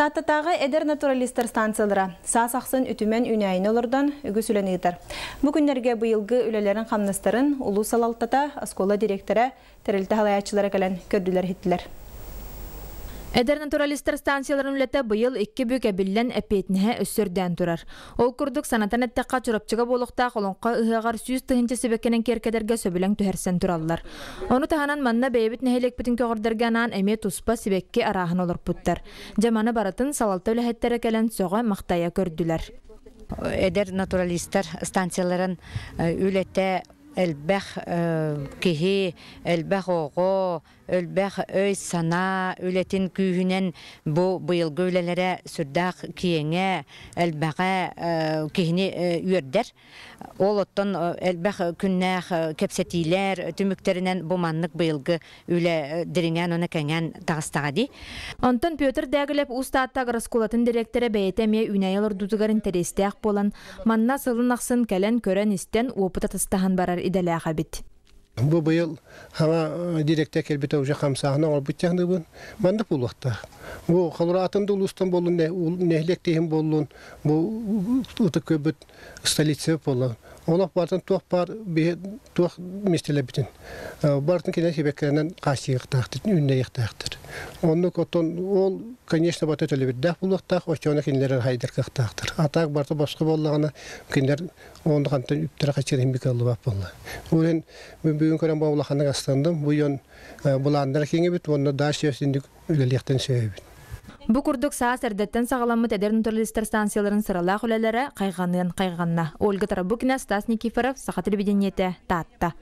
Таттатағы эдер натуралистер станциялары саасақсын үтімен үнәйін олырдан үгісілені етір. Бүкіндерге бұйылғы үлелерін қамныстарын ұлу салалтата аскола директоры тәрілті халаячылары кәлін көрділер хеттілер. Эдер натуралистер станцияларын үлеті бұйыл 2 бүк әбіллен әпетінге өссөрден тұрар. Ол күрдік санатан әттіққа чұрапчыға болуқта қолонқа ұғағар сүйіз тұхынчы себеккенен керкедерге сөбілен түхерсен тұралылар. Оны тағанан манна бәйбіт нәхелек бүтін көғырдерганан әме тұспа себекке арағын олар бұттар. Жаманы баратын салалты үләхеттері кәлін соға мақтая көрділер. Эдер натуралистер станцияларын үлеті Элбэх кихи, элбэх оғо, элбэх өй сана, үлетін күйінен бұ бұйылғы үлелері сүрдақ киеңе, элбэға кихini үйердер. Ол оттон элбэх күннәқ кепсетилер, түміктерінен бұ маннық бұйылғы үле діріңен оны кәңен тағыстағады. Антон Петр дәгілеп ұстаатта ғырыскулатын директоры бәйетеме үнайылыр дұзығарын тәрестіяқ болан, манна сылын ақсын кәлен көрен істен опыта тыстаған барар иделәға бит. Бу быйыл хана директор келбете уже хамсахна ол бутягны бун мандып улукта. Бу халратын дулустан болун нехлектем болун бу утыкөбөт столица болун. Олар бартын топар бе тох мистелебитин. Бартын келе себектеринен кашыктактыр, үннейктактыр. Онны котон ол, конечно, бата төлөбүддә булуктак, очоны кинлер хайдыркактыр. Атак барты башка боллагына кинлер онды кантын үптер качырын бикалып болла. Улен бүгүн көрөн баулаханы астандым. Буйон буландар кеңе бит, онда даш өсүндүк үлелектен сөйбүт. Бу курдук саас эрдеттен сагаламыт эдер натуралистер станцияларын сыралаах үлелері кайганын кайганна. Ольга Тарабукина, Стас Никифоров, Саха телевидениете, Татта.